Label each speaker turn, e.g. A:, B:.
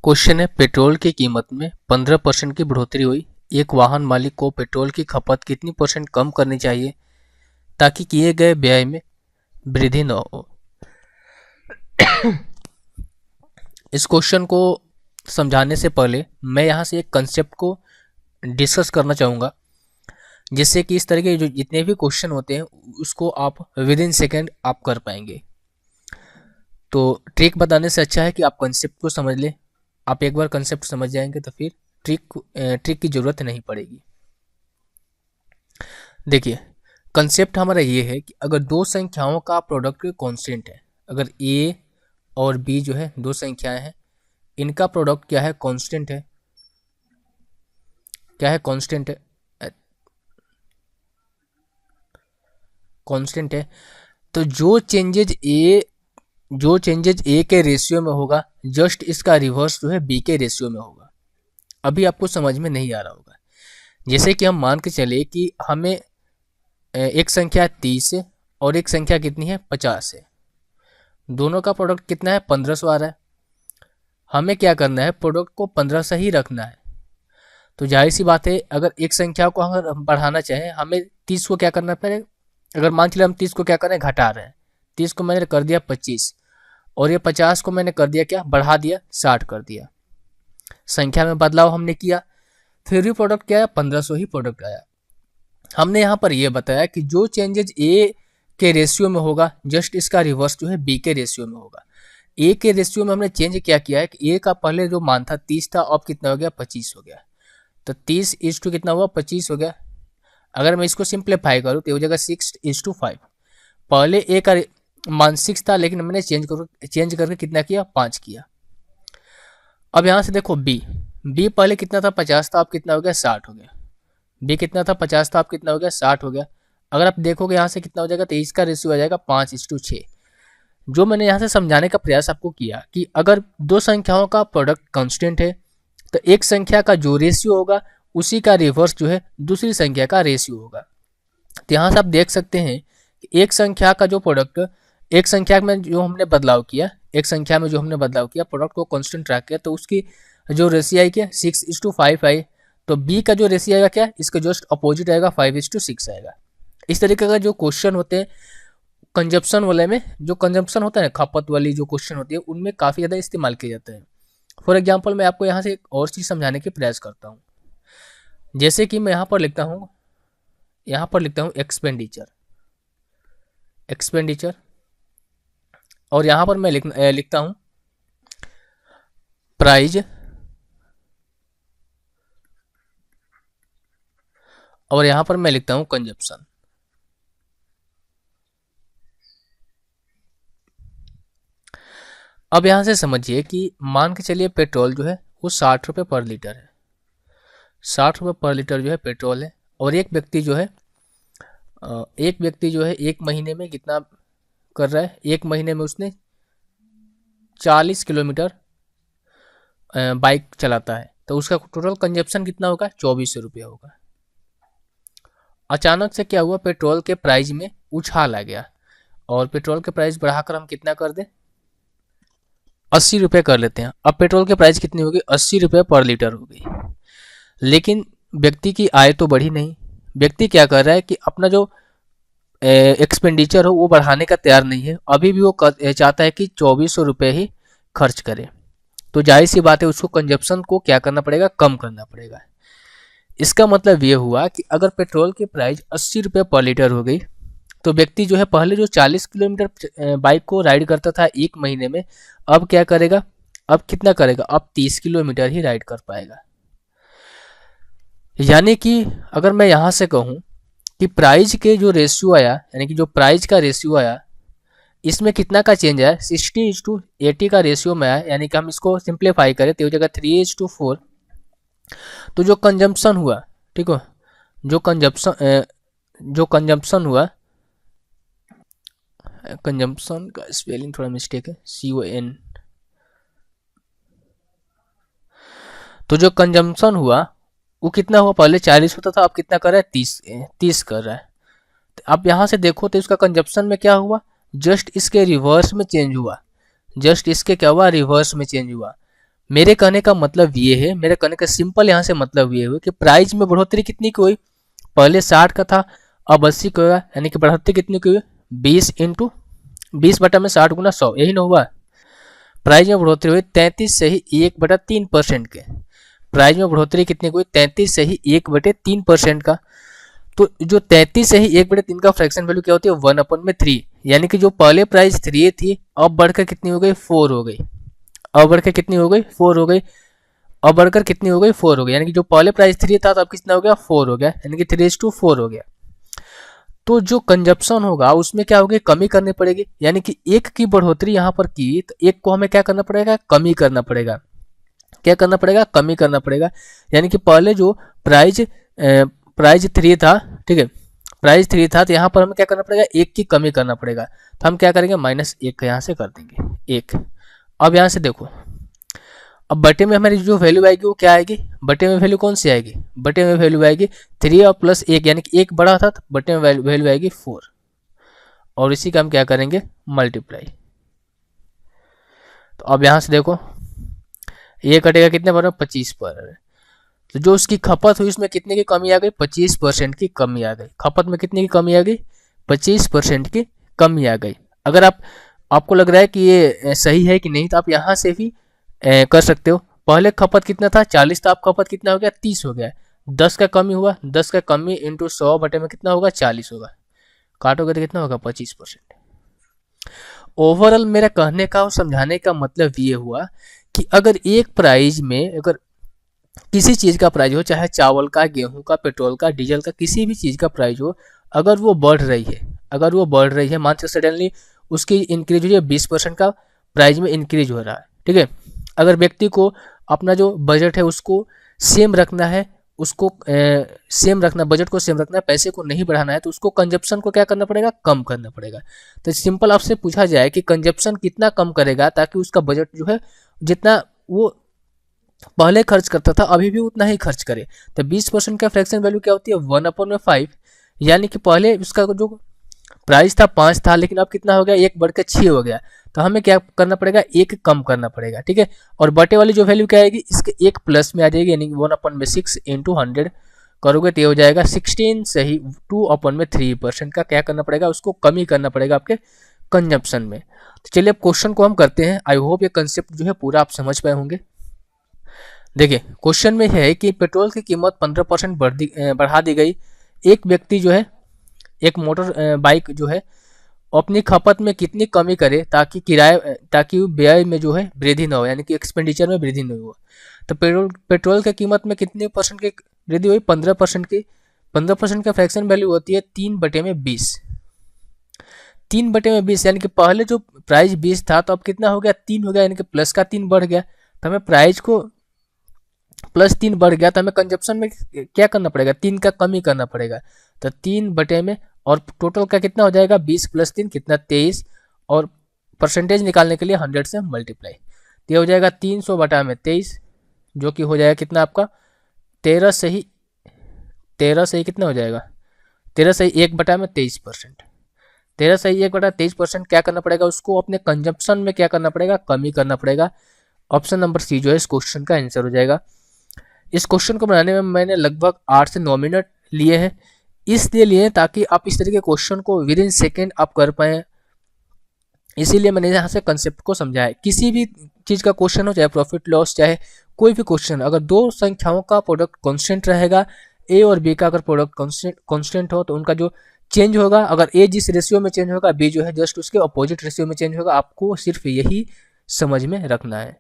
A: Question है, petrol की कीमत में 15% की बढ़ोतरी हुई। एक वाहन मालिक को पेट्रोल की खपत कितनी % कम करनी चाहिए ताकि किए गए व्यय में वृद्धि न हो। इस क्वेश्चन को समझाने से पहले मैं यहाँ से एक कंसेप्ट को डिस्कस करना चाहूँगा, जिससे कि इस तरह के जो जितने भी क्वेश्चन होते हैं उसको आप विद इन सेकेंड आप कर पाएंगे। तो ट्रिक बताने से अच्छा है कि आप कंसेप्ट को समझ लें। आप एक बार कंसेप्ट समझ जाएंगे तो फिर ट्रिक की ज़रूरत नहीं पड़ेगी। देखिए, कंसेप्ट हमारा ये है कि अगर दो संख्याओं का प्रोडक्ट कांस्टेंट है, अगर a और b जो है दो संख्याएं हैं, इनका प्रोडक्ट क्या है, कांस्टेंट है। क्या है, कांस्टेंट है, कांस्टेंट है। तो जो चेंजेज ए के रेशियो में होगा, जस्ट इसका रिवर्स जो है बी के रेशियो में होगा। अभी आपको समझ में नहीं आ रहा होगा। जैसे कि हम मान के चले कि हमें एक संख्या 30 है और एक संख्या कितनी है, 50 है। दोनों का प्रोडक्ट कितना है, 1500 आ रहा है। हमें क्या करना है, प्रोडक्ट को 1500 ही रखना है। तो जाहिर सी बात है, अगर एक संख्या को अगर हम बढ़ाना चाहें, हमें 30 को क्या करना पड़ेगा। अगर मान चले हम 30 को क्या कर रहे हैं, घटा रहे हैं। 30 को मैंने कर दिया 25 और ये 50 को मैंने कर दिया क्या, बढ़ा दिया, 60 कर दिया। संख्या में बदलाव हमने किया, फिर भी प्रोडक्ट क्या है, 1500 ही प्रोडक्ट आया। हमने यहाँ पर यह बताया कि जो चेंजेज ए के रेशियो में होगा, जस्ट इसका रिवर्स जो है बी के रेशियो में होगा। ए के रेशियो में हमने चेंज क्या किया है कि ए का पहले जो मान था 30 था, अब कितना हो गया, 25 हो गया। तो 30:2 कितना हुआ, 25 हो गया। अगर मैं इसको सिंप्लीफाई करूँ तो हो जाएगा 6:5। पहले ए का मान 6 था, लेकिन मैंने चेंज करके कितना किया, 5 किया। अब यहाँ से देखो बी पहले कितना था, 50 था, अब कितना हो गया, 60 हो गया। बी कितना था, 50 था, अब कितना हो गया, 60 हो गया। अगर आप देखोगे यहाँ से कितना हो जाएगा, तो इसका रेशियो आ जाएगा 5:6। जो मैंने यहाँ से समझाने का प्रयास आपको किया कि अगर दो संख्याओं का प्रोडक्ट कांस्टेंट है, तो एक संख्या का जो रेशियो होगा उसी का रिवर्स जो है दूसरी संख्या का रेशियो होगा। तो यहाँ से आप देख सकते हैं कि एक संख्या का जो प्रोडक्ट, एक संख्या में जो हमने बदलाव किया, प्रोडक्ट को कांस्टेंट रख के, तो उसकी जो रेशियो आई क्या, 6:5 आई। तो बी का जो रेशियो आएगा क्या, इसका जस्ट अपोजिट आएगा, 5:6 आएगा। इस तरीके का जो क्वेश्चन होते हैं कंजप्शन वाले में, जो कंजप्शन होता है, खपत वाली जो क्वेश्चन होती है, उनमें काफ़ी ज़्यादा इस्तेमाल किए जाते हैं। फॉर एग्जाम्पल मैं आपको यहाँ से एक और चीज़ समझाने की प्रयास करता हूँ। जैसे कि मैं यहाँ पर लिखता हूँ एक्सपेंडिचर, और यहाँ पर मैं लिखता हूँ प्राइज, और यहाँ पर मैं लिखता हूँ कंजप्शन। अब यहाँ से समझिए कि मान के चलिए पेट्रोल जो है वो 60 रुपये पर लीटर है। 60 रुपये पर लीटर जो है पेट्रोल है, और एक व्यक्ति जो है एक महीने में कितना कर रहा है, एक महीने में उसने 40 किलोमीटर बाइक चलाता है। तो उसका टोटल कंजप्शन कितना होगा, 2400 रुपया होगा। अचानक से क्या हुआ, पेट्रोल के प्राइस में उछाल आ गया, और पेट्रोल के प्राइस बढ़ाकर हम कितना कर दें, 80 रुपये कर लेते हैं। अब पेट्रोल के प्राइस कितनी होगी, 80 रुपये पर लीटर हो गई। लेकिन व्यक्ति की आय तो बढ़ी नहीं। व्यक्ति क्या कर रहा है कि अपना जो एक्सपेंडिचर हो वो बढ़ाने का तैयार नहीं है। अभी भी वो चाहता है कि 2400 रुपये ही खर्च करे। तो जाहिर सी बात है, उसको कंजप्शन को क्या करना पड़ेगा, कम करना पड़ेगा। इसका मतलब ये हुआ कि अगर पेट्रोल की प्राइस 80 रुपये पर लीटर हो गई, तो व्यक्ति जो है पहले जो 40 किलोमीटर बाइक को राइड करता था एक महीने में, अब क्या करेगा, अब कितना करेगा, अब 30 किलोमीटर ही राइड कर पाएगा। यानी कि अगर मैं यहाँ से कहूँ कि प्राइस के जो रेशियो आया, यानी कि जो प्राइस का रेशियो आया, इसमें कितना का चेंज आया, 60:80 का रेशियो में आया। यानी कि हम इसको सिंप्लीफाई करें तो हो जाएगा 3:4। तो जो कंजम्पशन हुआ, ठीक हो, जो कंजम्पशन हुआ, कंजम्पशन का स्पेलिंग थोड़ा मिस्टेक है, CON। तो जो कंजम्पशन हुआ वो कितना हुआ, पहले 40 होता था, अब कितना कर रहा है, 30 कर रहा है। तो आप यहाँ से देखो तो इसका कंजप्शन में क्या हुआ, जस्ट इसके रिवर्स में चेंज हुआ। जस्ट इसके क्या हुआ, रिवर्स में चेंज हुआ। मेरे कहने का मतलब ये है, मेरे कहने का सिंपल यहाँ से मतलब ये हुआ कि प्राइस में बढ़ोतरी कितनी की हुई, पहले 60 का था अब 80 का हुआ, यानी कि बढ़ोतरी कितनी की हुई 20 इंटू 20/60 गुना 100, यही ना हुआ। प्राइस में बढ़ोतरी हुई 33 से ही 1/3% के। प्राइस में बढ़ोतरी कितनी हुई 33 से ही 1/3% का। तो जो 33 से ही 1/3 का फ्रैक्शन वैल्यू क्या होती है 1/3, यानी कि जो पहले प्राइस 3 थी अब बढ़कर कितनी हो गई 4 हो गई, अब बढ़कर कितनी हो गई 4 हो गई, अब बढ़कर कितनी हो गई 4 हो गई, यानी कि जो पहले प्राइस 3 था तो अब कितना हो गया 4 हो गया, यानी कि 3:4 हो गया। तो जो कंजप्शन होगा उसमें क्या होगी कमी करनी पड़ेगी, यानी कि एक की बढ़ोतरी यहाँ पर की तो एक को हमें क्या करना पड़ेगा कमी करना पड़ेगा, क्या करना पड़ेगा कमी करना पड़ेगा। यानी कि पहले जो प्राइज 3 था, ठीक है प्राइस 3 था तो यहाँ पर हमें क्या करना पड़ेगा एक की कमी करना पड़ेगा, तो हम क्या करेंगे -1 यहाँ से कर देंगे 1। अब यहाँ से देखो अब बटे में हमारी जो वैल्यू आएगी वो क्या आएगी, बटे में वैल्यू कौन सी आएगी, बटे में वैल्यू आएगी 3 और +1, यानी कि 1 बड़ा था तो बटे में वैल्यू आएगी 4, और इसी का हम क्या करेंगे मल्टीप्लाई। तो अब यहाँ से देखो ये कटेगा कितने पर 25 पर, तो जो उसकी खपत हुई उसमें कितने की कमी आ गई 25% की कमी आ गई, खपत में कितने की कमी आ गई 25% की कमी आ गई। अगर आपको लग रहा है कि ये सही है कि नहीं तो आप यहाँ से भी कर सकते हो। पहले खपत कितना था 40 था, अब खपत कितना हो गया 30 हो गया, 10 का कमी हुआ, 10 का कमी इंटू 100 बटे में कितना होगा 40 होगा, काटोगे तो कितना होगा 25%। ओवरऑल मेरा कहने का और समझाने का मतलब ये हुआ कि अगर एक प्राइस में अगर किसी चीज़ का प्राइस हो, चाहे चावल का, गेहूं का, पेट्रोल का, डीजल का, किसी भी चीज़ का प्राइस हो, अगर वो बढ़ रही है, अगर वो बढ़ रही है मान से सडनली उसकी इंक्रीज हो जाए 20% का प्राइस में इंक्रीज हो रहा है, ठीक है। अगर व्यक्ति को अपना जो बजट है उसको सेम रखना है, उसको सेम रखना, बजट को सेम रखना है, पैसे को नहीं बढ़ाना है, तो उसको कंजप्शन को क्या करना पड़ेगा कम करना पड़ेगा। तो सिंपल आपसे पूछा जाए कि कंजप्शन कितना कम करेगा ताकि उसका बजट जो है जितना वो पहले खर्च करता था अभी भी उतना ही खर्च करे। तो 20% का फ्रैक्शन वैल्यू क्या होती है 1/5, यानी कि पहले उसका जो प्राइस था 5 था लेकिन अब कितना हो गया 1 बढ़ के 6 हो गया, तो हमें क्या करना पड़ेगा 1 कम करना पड़ेगा, ठीक है। और बटे वाली जो वैल्यू क्या आएगी इसके 1 प्लस में आ जाएगी, यानी 1/6 इंटू 100 करोगे तो ये हो जाएगा 16 से ही 2/3% का क्या करना पड़ेगा उसको कमी करना पड़ेगा आपके कंजप्शन में। तो चलिए अब क्वेश्चन को हम करते हैं। आई होप ये कंसेप्ट जो है पूरा आप समझ पाए होंगे। देखिए क्वेश्चन में है कि पेट्रोल की कीमत 15% बढ़ा दी गई, एक व्यक्ति जो है एक मोटर बाइक जो है अपनी खपत में कितनी कमी करे ताकि व्यय में जो है वृद्धि न हो, यानी कि एक्सपेंडिचर में वृद्धि नहीं हो। तो पेट्रोल की कीमत में कितने % की वृद्धि हुई 15% की। 15% का फ्रैक्शन वैल्यू होती है 3/20, 3/20, यानी कि पहले जो प्राइस 20 था तो अब कितना हो गया 3 हो गया, यानी कि प्लस का 3 बढ़ गया, तो हमें प्राइस को +3 बढ़ गया तो हमें कंजप्शन में क्या करना पड़ेगा 3 का कमी करना पड़ेगा। तो 3 बटे में और टोटल का कितना हो जाएगा 20 + 3 कितना 23, और परसेंटेज निकालने के लिए 100 से मल्टीप्लाई, तो ये हो जाएगा 300/23, जो कि हो जाएगा कितना आपका 13 से ही कितना हो जाएगा 13 से ही 1/23%। 13 से ही 1/23% क्या करना पड़ेगा उसको अपने कंजप्शन में क्या करना पड़ेगा कमी करना पड़ेगा। ऑप्शन नंबर सी जो है इस क्वेश्चन का आंसर हो जाएगा। इस क्वेश्चन को बनाने में मैंने लगभग 8 से 9 मिनट लिए हैं, इसलिए लिए ताकि आप इस तरह के क्वेश्चन को विद इन सेकेंड आप कर पाएँ, इसीलिए मैंने यहाँ से कंसेप्ट को समझाया। किसी भी चीज़ का क्वेश्चन हो चाहे प्रॉफिट लॉस चाहे कोई भी क्वेश्चन, अगर दो संख्याओं का प्रोडक्ट कांस्टेंट रहेगा, ए और बी का अगर प्रोडक्ट कांस्टेंट हो तो उनका जो चेंज होगा, अगर ए जिस रेशियो में चेंज होगा बी जो है जस्ट उसके अपोजिट रेशियो में चेंज होगा। आपको सिर्फ यही समझ में रखना है।